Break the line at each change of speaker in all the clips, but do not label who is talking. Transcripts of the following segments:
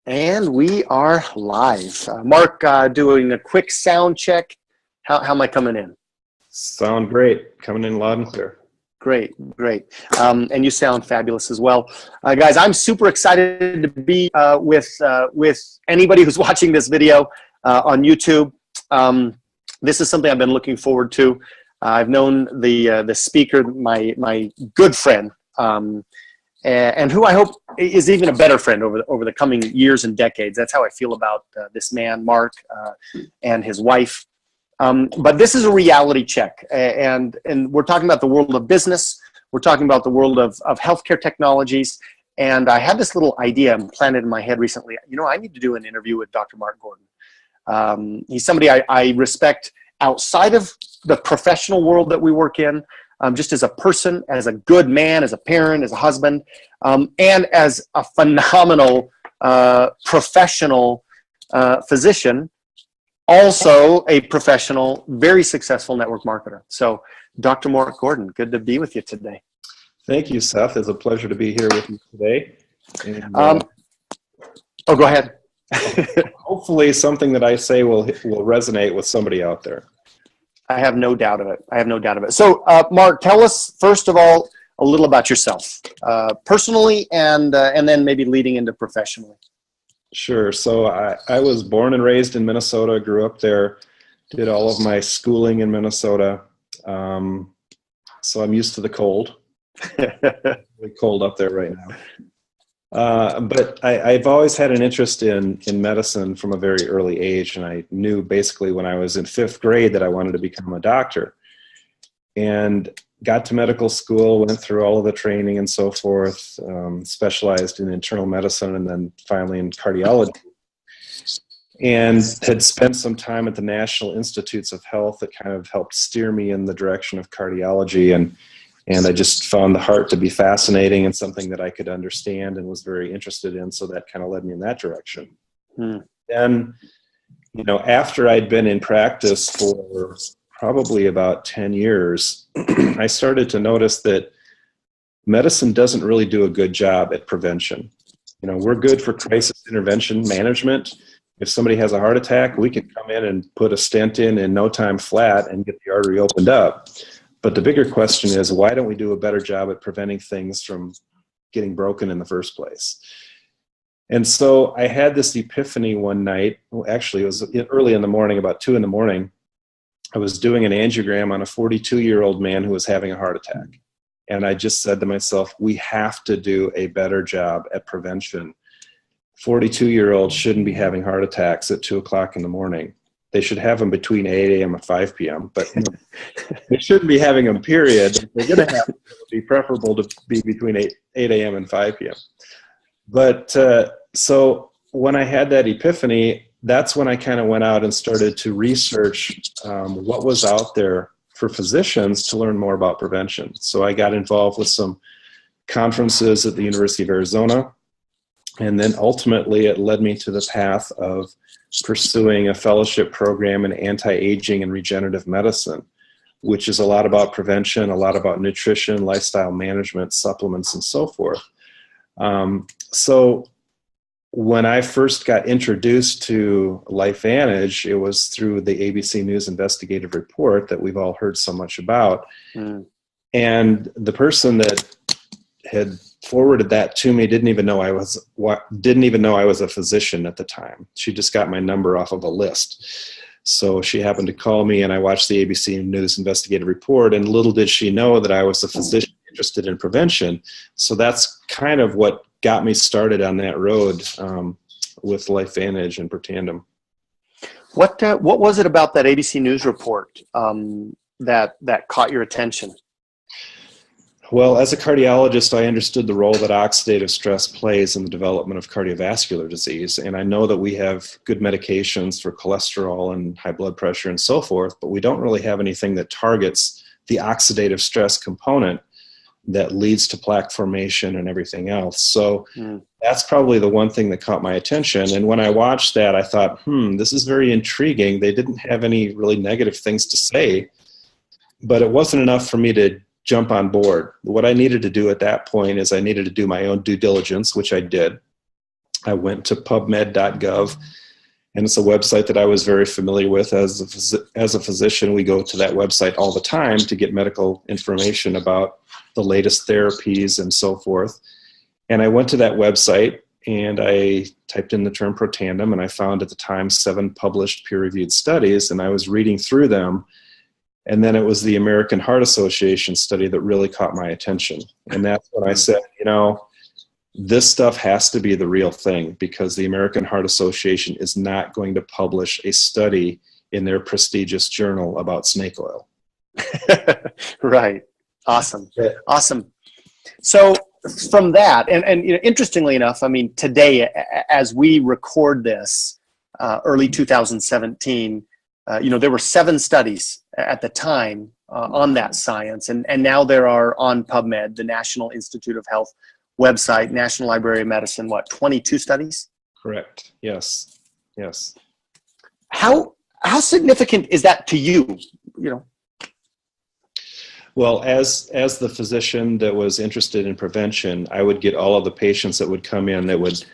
And we are live. Mark, doing a quick sound check. How am I coming in?
Sound great. Coming in loud and clear.
Great, great. And you sound fabulous as well. Guys, I'm super excited to be with anybody who's watching this video on YouTube. This is something I've been looking forward to. I've known the speaker, my good friend, and who I hope is even a better friend over the coming years and decades. That's how I feel about this man, Mark, and his wife. But this is a reality check, and we're talking about the world of business. We're talking about the world of healthcare technologies. And I had this little idea planted in my head recently. You know, I need to do an interview with Dr. Mark Gordon. He's somebody I respect outside of the professional world that we work in, just as a person, as a good man, as a parent, as a husband, and as a phenomenal professional physician. Also a professional, very successful network marketer. So, Dr. Mark Gordon, good to be with you today.
Thank you, Seth. It's a pleasure to be here with you today. And,
go ahead.
Hopefully something that I say will resonate with somebody out there.
I have no doubt of it. So, Mark, tell us, first of all, a little about yourself, personally, and then maybe leading into professionally.
Sure. So I was born and raised in Minnesota, grew up there, did all of my schooling in Minnesota. So I'm used to the cold. Really cold up there right now. But I've always had an interest in medicine from a very early age. And I knew basically when I was in 5th grade that I wanted to become a doctor. And got to medical school, went through all of the training and so forth, specialized in internal medicine and then finally in cardiology. And had spent some time at the National Institutes of Health that kind of helped steer me in the direction of cardiology. And I just found the heart to be fascinating and something that I could understand and was very interested in. So that kind of led me in that direction. Then, you know, after I'd been in practice for probably about 10 years, I started to notice that medicine doesn't really do a good job at prevention. You know, we're good for crisis intervention management. If somebody has a heart attack, we can come in and put a stent in no time flat and get the artery opened up. But the bigger question is, why don't we do a better job at preventing things from getting broken in the first place? And so I had this epiphany one night. Well, actually, it was early in the morning, about 2 in the morning. I was doing an angiogram on a 42-year-old man who was having a heart attack. And I just said to myself, we have to do a better job at prevention. 42-year-olds shouldn't be having heart attacks at 2 o'clock in the morning. They should have them between 8 a.m. and 5 p.m. But they shouldn't be having them, period. If they're going to have them, it would be preferable to be between 8 a.m. and 5 p.m. But so when I had that epiphany, that's when I kind of went out and started to research what was out there for physicians to learn more about prevention. So I got involved with some conferences at the University of Arizona, and then ultimately it led me to the path of pursuing a fellowship program in anti-aging and regenerative medicine, which is a lot about prevention, a lot about nutrition, lifestyle management, supplements, and so forth. So when I first got introduced to LifeVantage, it was through the ABC News investigative report that we've all heard so much about. And the person that had forwarded that to me didn't even know I was a physician at the time. She just got my number off of a list. So she happened to call me, and I watched the ABC News investigative report, and little did she know that I was a physician interested in prevention. So that's kind of what got me started on that road with LifeVantage and Pertandem.
What was it about that ABC News report that caught your attention?
Well, as a cardiologist, I understood the role that oxidative stress plays in the development of cardiovascular disease. And I know that we have good medications for cholesterol and high blood pressure and so forth, but we don't really have anything that targets the oxidative stress component that leads to plaque formation and everything else. So that's probably the one thing that caught my attention. And when I watched that, I thought, this is very intriguing. They didn't have any really negative things to say, but it wasn't enough for me to jump on board. What I needed to do at that point is I needed to do my own due diligence, which I did. I went to pubmed.gov, and it's a website that I was very familiar with. As a physician, we go to that website all the time to get medical information about the latest therapies and so forth. And I went to that website and I typed in the term Protandim, and I found at the time 7 published peer-reviewed studies, and I was reading through them. And then it was the American Heart Association study that really caught my attention. And that's when I said, this stuff has to be the real thing, because the American Heart Association is not going to publish a study in their prestigious journal about snake oil.
Right. Awesome. Awesome. So from that, and interestingly enough, I mean, today, as we record this, early 2017, there were 7 studies at the time on that science, and now there are on PubMed, the National Institute of Health website, National Library of Medicine, 22 studies? Correct.
Yes. Yes.
How significant is that to you?
Well, as the physician that was interested in prevention, I would get all of the patients that would come in that would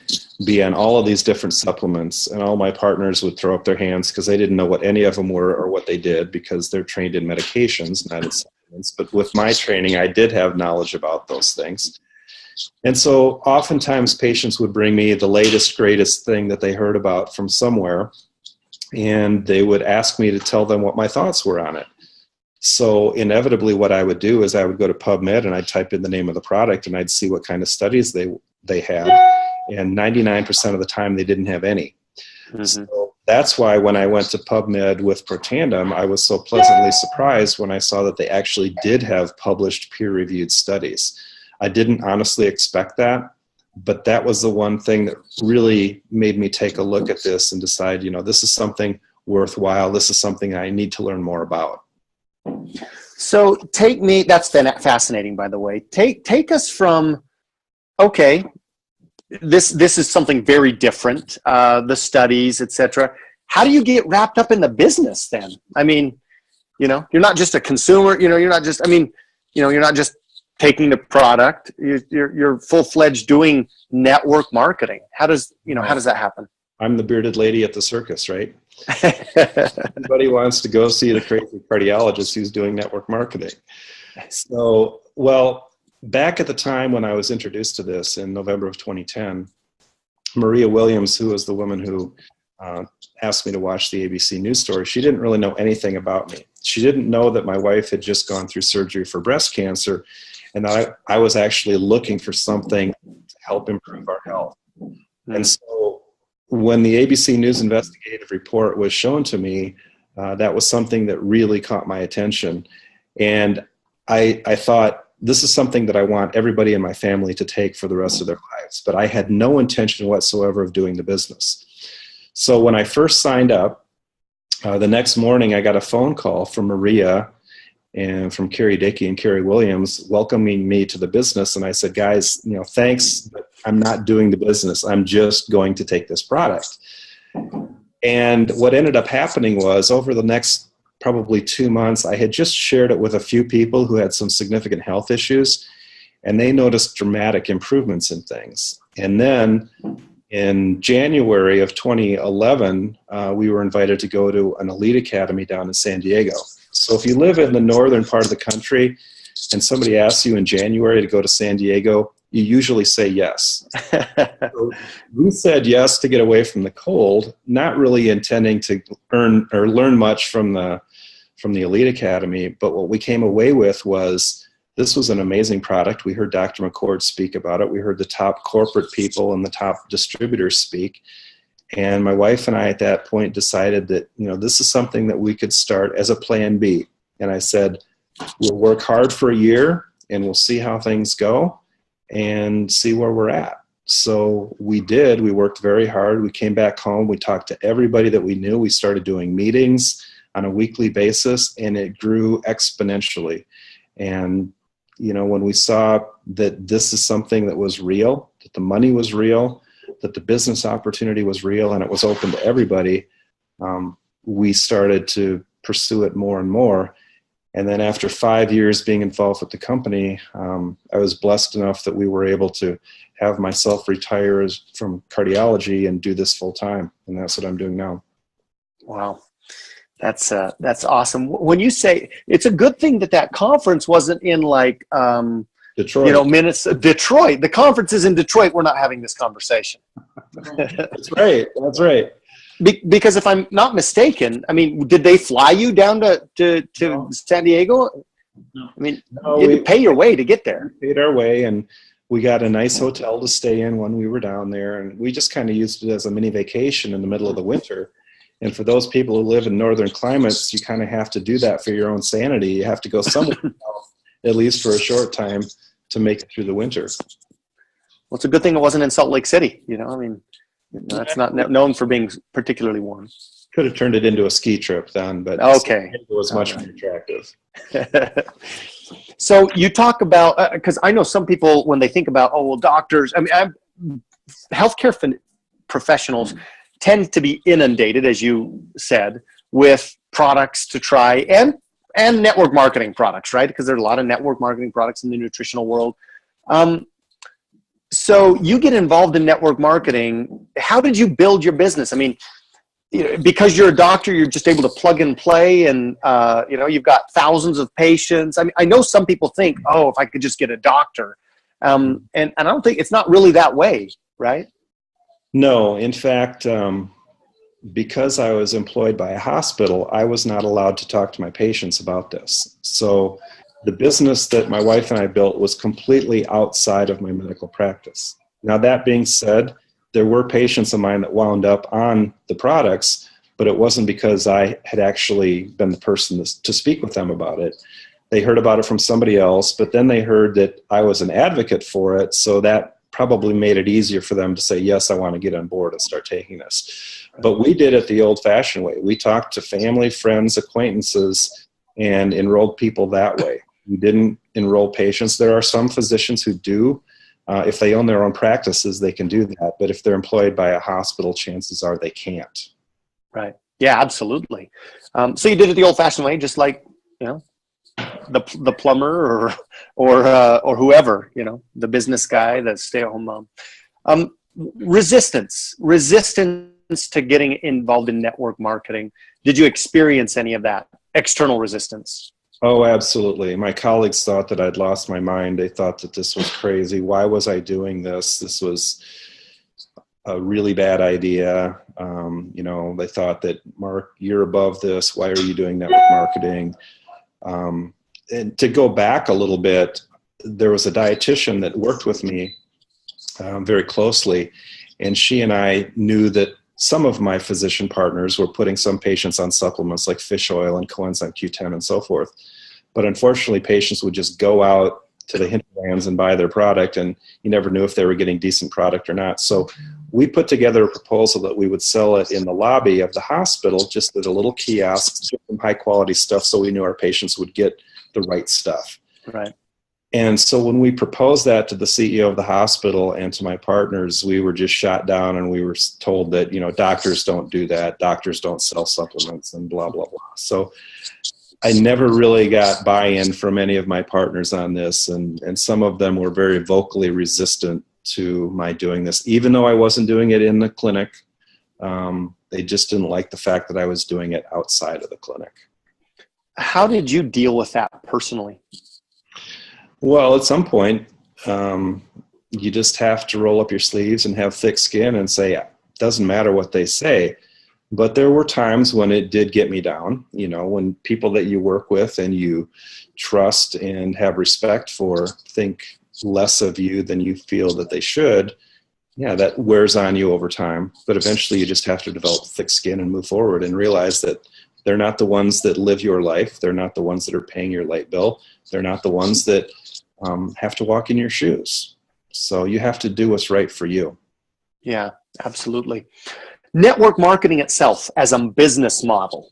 be on all of these different supplements, and all my partners would throw up their hands because they didn't know what any of them were or what they did, because they're trained in medications, not in supplements. But with my training, I did have knowledge about those things. And so oftentimes patients would bring me the latest, greatest thing that they heard about from somewhere, and they would ask me to tell them what my thoughts were on it. So inevitably what I would do is I would go to PubMed and I'd type in the name of the product and I'd see what kind of studies they had. And 99% of the time they didn't have any. Mm-hmm. So that's why when I went to PubMed with Protandim, I was so pleasantly surprised when I saw that they actually did have published peer-reviewed studies. I didn't honestly expect that, but that was the one thing that really made me take a look at this and decide, this is something worthwhile. This is something I need to learn more about.
So that's fascinating, by the way. Take us from, okay, this is something very different, the studies, etc. How do you get wrapped up in the business then? I mean, you're not just a consumer, you're not just taking the product, you're full-fledged doing network marketing. How does that happen?
I'm the bearded lady at the circus, right? Everybody wants to go see the crazy cardiologist who's doing network marketing. So, back at the time when I was introduced to this in November of 2010, Maria Williams, who was the woman who asked me to watch the ABC News story, she didn't really know anything about me. She didn't know that my wife had just gone through surgery for breast cancer, and that I was actually looking for something to help improve our health. Mm-hmm. And so when the ABC News investigative report was shown to me, that was something that really caught my attention. And I thought, this is something that I want everybody in my family to take for the rest of their lives. But I had no intention whatsoever of doing the business. So when I first signed up, the next morning I got a phone call from Maria and from Carrie Dickey and Carrie Williams welcoming me to the business. And I said, guys, thanks, but I'm not doing the business. I'm just going to take this product. And what ended up happening was, over the next probably 2 months, I had just shared it with a few people who had some significant health issues, and they noticed dramatic improvements in things. And then in January of 2011, we were invited to go to an elite academy down in San Diego. So if you live in the northern part of the country and somebody asks you in January to go to San Diego, you usually say yes. So we said yes to get away from the cold, not really intending to earn or learn much from the elite academy. But what we came away with was, this was an amazing product. We heard Dr. McCord speak about it. We heard the top corporate people and the top distributors speak. And my wife and I at that point decided that, this is something that we could start as a plan B. And I said, we'll work hard for a year and we'll see how things go and see where we're at. So we did. We worked very hard. We came back home. We talked to everybody that we knew. We started doing meetings on a weekly basis, and it grew exponentially. And, when we saw that this is something that was real, that the money was real, that the business opportunity was real, and it was open to everybody, we started to pursue it more and more. And then after 5 years being involved with the company, I was blessed enough that we were able to have myself retire from cardiology and do this full time. And that's what I'm doing now. Wow.
That's awesome. When you say, it's a good thing that conference wasn't in like,
Detroit.
Detroit. The conference is in Detroit. We're not having this conversation.
That's right. That's right.
Because if I'm not mistaken, I mean, did they fly you down to no. San Diego? No. I mean, you had to pay your way to get there.
We paid our way, and we got a nice hotel to stay in when we were down there, and we just kind of used it as a mini vacation in the middle of the winter. And for those people who live in northern climates, you kind of have to do that for your own sanity. You have to go somewhere else, at least for a short time, to make it through the winter.
Well, it's a good thing it wasn't in Salt Lake City. I mean, that's not known for being particularly warm.
Could have turned it into a ski trip then, but
okay,
it was much more attractive.
So you talk about, because I know some people, when they think about, doctors, I mean, healthcare professionals tend to be inundated, as you said, with products to try and network marketing products, right? Because there are a lot of network marketing products in the nutritional world. So you get involved in network marketing. How did you build your business? I mean, because you're a doctor, you're just able to plug and play, and you've got thousands of patients. I mean, I know some people think, if I could just get a doctor, and I don't think it's not really that way, right?
No, in fact, because I was employed by a hospital, I was not allowed to talk to my patients about this. So the business that my wife and I built was completely outside of my medical practice. Now, that being said, there were patients of mine that wound up on the products, but it wasn't because I had actually been the person to speak with them about it. They heard about it from somebody else, but then they heard that I was an advocate for it, so that probably made it easier for them to say, yes, I want to get on board and start taking this. But we did it the old-fashioned way. We talked to family, friends, acquaintances, and enrolled people that way. We didn't enroll patients. There are some physicians who do. If they own their own practices, they can do that. But if they're employed by a hospital, chances are they can't.
Right. Yeah, absolutely. So you did it the old-fashioned way, just like, the plumber or whoever, the business guy, the stay-at-home mom. Resistance to getting involved in network marketing. Did you experience any of that external resistance?
Oh, absolutely. My colleagues thought that I'd lost my mind. They thought that this was crazy. Why was I doing this? This was a really bad idea. They thought that, Mark, you're above this. Why are you doing network marketing? And to go back a little bit, there was a dietitian that worked with me very closely, and she and I knew that some of my physician partners were putting some patients on supplements like fish oil and coenzyme Q10 and so forth. But unfortunately, patients would just go out to the hinterlands and buy their product, and you never knew if they were getting decent product or not. So we put together a proposal that we would sell it in the lobby of the hospital, just at a little kiosk, some high quality stuff, so we knew our patients would get the right stuff.
Right.
And so when we proposed that to the CEO of the hospital and to my partners, we were just shot down, and we were told that, doctors don't do that. Doctors don't sell supplements and blah, blah, blah. So I never really got buy-in from any of my partners on this. And some of them were very vocally resistant to my doing this, even though I wasn't doing it in the clinic. They just didn't like the fact that I was doing it outside of the clinic.
How did you deal with that personally?
Well, at some point, you just have to roll up your sleeves and have thick skin and say, it doesn't matter what they say. But there were times when it did get me down, when people that you work with and you trust and have respect for think less of you than you feel that they should. Yeah, that wears on you over time. But eventually you just have to develop thick skin and move forward and realize that they're not the ones that live your life. They're not the ones that are paying your light bill. They're not the ones that have to walk in your shoes. So you have to do what's right for you.
Yeah, absolutely. Network marketing itself as a business model,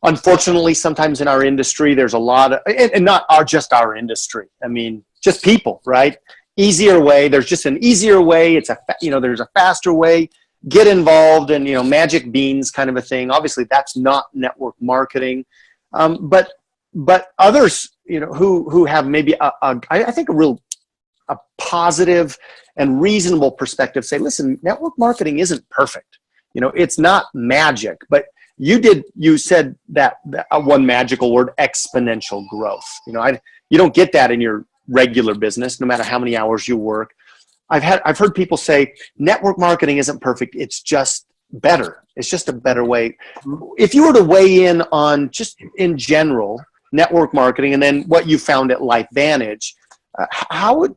unfortunately, sometimes in our industry, there's a lot of, and not just our industry. I mean, just people, right? Easier way. There's just an easier way. There's a faster way. get involved in, magic beans kind of a thing. Obviously, that's not network marketing. But others, who have maybe I think a positive and reasonable perspective say, listen, network marketing isn't perfect. It's not magic, but you said that one magical word, exponential growth. You don't get that in your regular business, no matter how many hours you work. I've heard people say network marketing isn't perfect. It's just better. It's just a better way. If you were to weigh in on just in general network marketing, and then what you found at LifeVantage, how would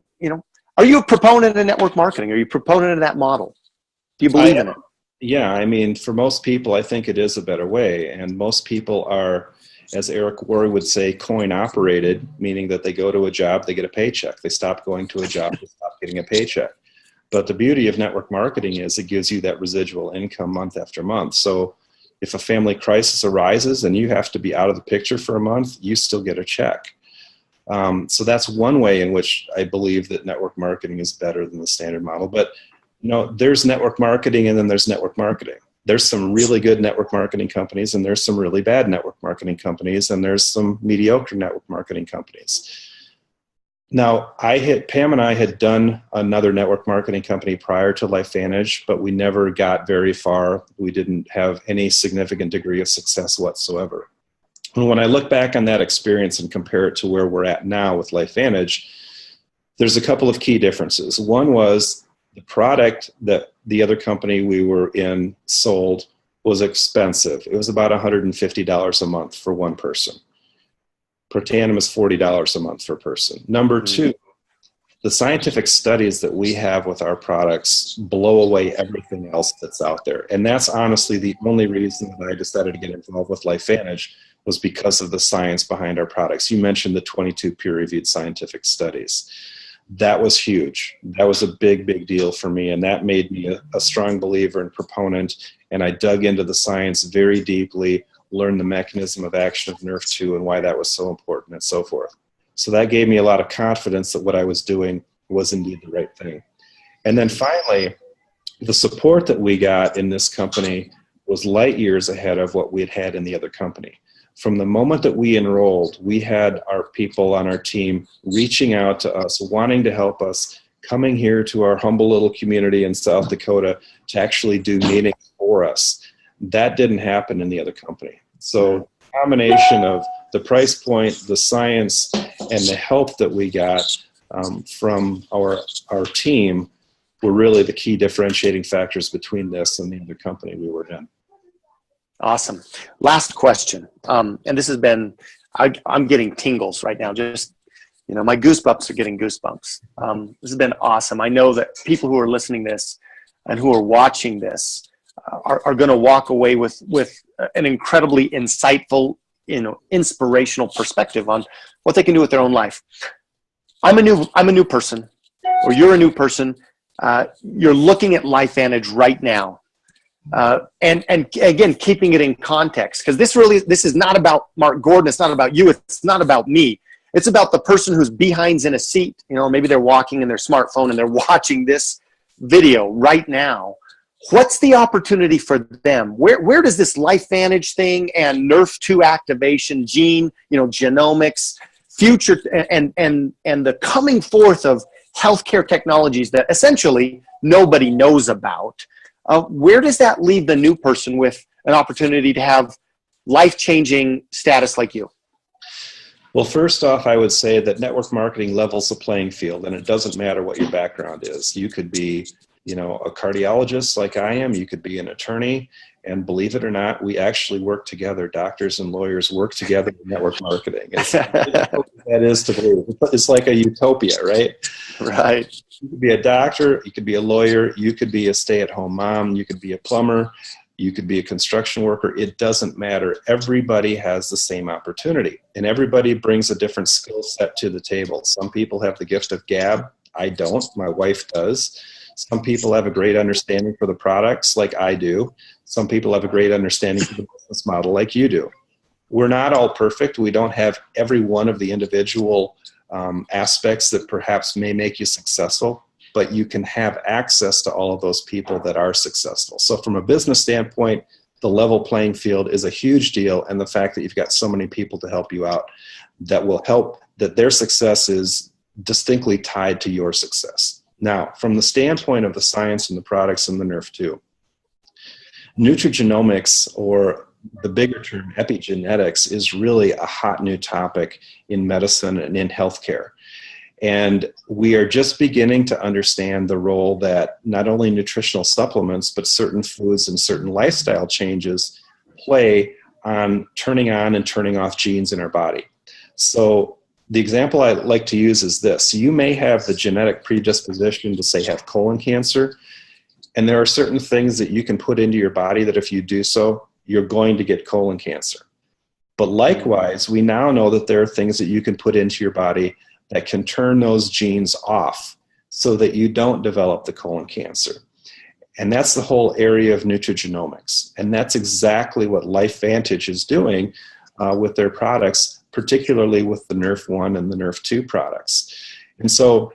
are you a proponent of network marketing? Are you a proponent of that model? Do you believe in it?
Yeah, I mean, for most people, I think it is a better way. And most people are, as Eric Worre would say, coin operated, meaning that they go to a job, they get a paycheck. They stop going to a job, they stop getting a paycheck. But the beauty of network marketing is it gives you that residual income month after month. So if a family crisis arises and you have to be out of the picture for a month, you still get a check. So that's one way in which I believe that network marketing is better than the standard model. But there's network marketing and then there's network marketing. There's some really good network marketing companies and there's some really bad network marketing companies and there's some mediocre network marketing companies. Now, Pam and I had done another network marketing company prior to LifeVantage, but we never got very far. We didn't have any significant degree of success whatsoever. And when I look back on that experience and compare it to where we're at now with LifeVantage, there's a couple of key differences. One was the product that the other company we were in sold was expensive. It was about $150 a month for one person. Protandim is $40 a month per person. Number two, the scientific studies that we have with our products blow away everything else that's out there. And that's honestly the only reason that I decided to get involved with LifeVantage was because of the science behind our products. You mentioned the 22 peer-reviewed scientific studies. That was huge. That was a big, big deal for me. And that made me a strong believer and proponent. And I dug into the science very deeply, learned the mechanism of action of NRF2 and why that was so important and so forth. So that gave me a lot of confidence that what I was doing was indeed the right thing. And then finally, the support that we got in this company was light years ahead of what we had had in the other company. From the moment that we enrolled, we had our people on our team reaching out to us, wanting to help us, coming here to our humble little community in South Dakota to actually do meetings for us. That didn't happen in the other company. So the combination of the price point, the science, and the help that we got from our team were really the key differentiating factors between this and the other company we were in.
Awesome. Last question. And this has been, I'm getting tingles right now. Just, my goosebumps are getting goosebumps. This has been awesome. I know that people who are listening to this and who are watching this are going to walk away with an incredibly insightful, inspirational perspective on what they can do with their own life. I'm a new person, or you're a new person. You're looking at LifeVantage right now. And again, keeping it in context, because this is not about Mark Gordon. It's not about you. It's not about me. It's about the person who's behind's in a seat. Maybe they're walking in their smartphone and they're watching this video right now. What's the opportunity for them? Where does this LifeVantage thing and NRF2 activation, gene, genomics, future, and the coming forth of healthcare technologies that essentially nobody knows about? Where does that leave the new person with an opportunity to have life-changing status like you?
Well, first off, I would say that network marketing levels the playing field, and it doesn't matter what your background is. You could be, a cardiologist like I am. You could be an attorney, and believe it or not, we actually work together. Doctors and lawyers work together in network marketing. That is to believe. It's like a utopia, right?
Right.
You could be a doctor, you could be a lawyer, you could be a stay-at-home mom, you could be a plumber, you could be a construction worker. It doesn't matter. Everybody has the same opportunity, and everybody brings a different skill set to the table. Some people have the gift of gab. I don't. My wife does. Some people have a great understanding for the products like I do. Some people have a great understanding for the business model like you do. We're not all perfect. We don't have every one of the individual aspects that perhaps may make you successful. but you can have access to all of those people that are successful. So from a business standpoint, the level playing field is a huge deal, and the fact that you've got so many people to help you out that will help, that their success is distinctly tied to your success. Now, from the standpoint of the science and the products and the NRF2, nutrigenomics, or the bigger term epigenetics, is really a hot new topic in medicine and in healthcare. And we are just beginning to understand the role that not only nutritional supplements, but certain foods and certain lifestyle changes play on turning on and turning off genes in our body. So the example I like to use is this. You may have the genetic predisposition to, say, have colon cancer, and there are certain things that you can put into your body that if you do so, you're going to get colon cancer. But likewise, we now know that there are things that you can put into your body that can turn those genes off so that you don't develop the colon cancer. And that's the whole area of nutrigenomics. And that's exactly what LifeVantage is doing with their products, particularly with the NRF1 and the NRF2 products. And so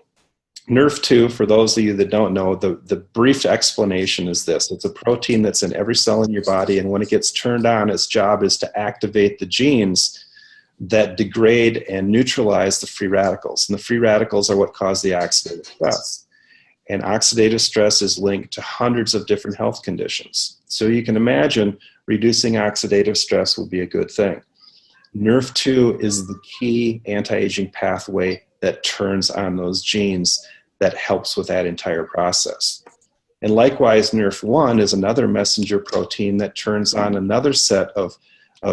NRF2, for those of you that don't know, the brief explanation is this. It's a protein that's in every cell in your body, and when it gets turned on, its job is to activate the genes that degrade and neutralize the free radicals. And the free radicals are what cause the oxidative stress. And oxidative stress is linked to hundreds of different health conditions. So you can imagine reducing oxidative stress will be a good thing. NRF2 is the key anti-aging pathway that turns on those genes that helps with that entire process. And likewise, NRF1 is another messenger protein that turns on another set of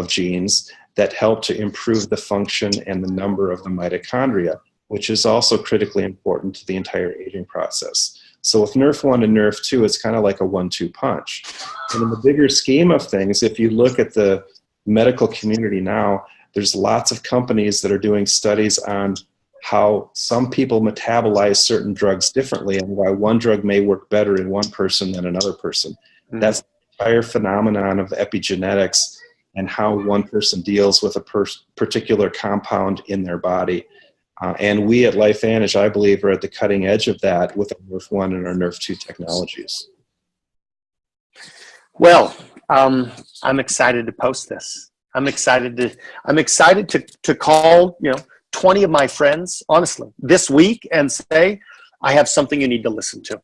genes that help to improve the function and the number of the mitochondria, which is also critically important to the entire aging process. So with NRF1 and NRF2, it's kind of like a 1-2 punch. And in the bigger scheme of things, if you look at the medical community now, there's lots of companies that are doing studies on how some people metabolize certain drugs differently and why one drug may work better in one person than another person. Mm-hmm. That's the entire phenomenon of epigenetics and how one person deals with a particular compound in their body. And we at LifeVantage, I believe, are at the cutting edge of that with our NRF1 and our NRF2 technologies.
Well, I'm excited to post this. I'm excited to call 20 of my friends, honestly, this week and say, I have something you need to listen to.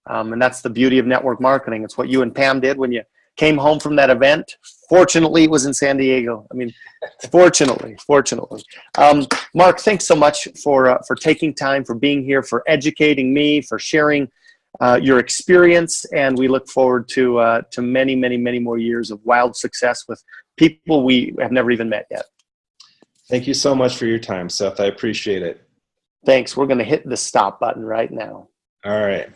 And that's the beauty of network marketing. It's what you and Pam did when you came home from that event. Fortunately, it was in San Diego. I mean, fortunately. Mark, thanks so much for taking time, for being here, for educating me, for sharing your experience. And we look forward to many, many, many more years of wild success with people we have never even met yet.
Thank you so much for your time, Seth. I appreciate it.
Thanks. We're going to hit the stop button right now.
All right.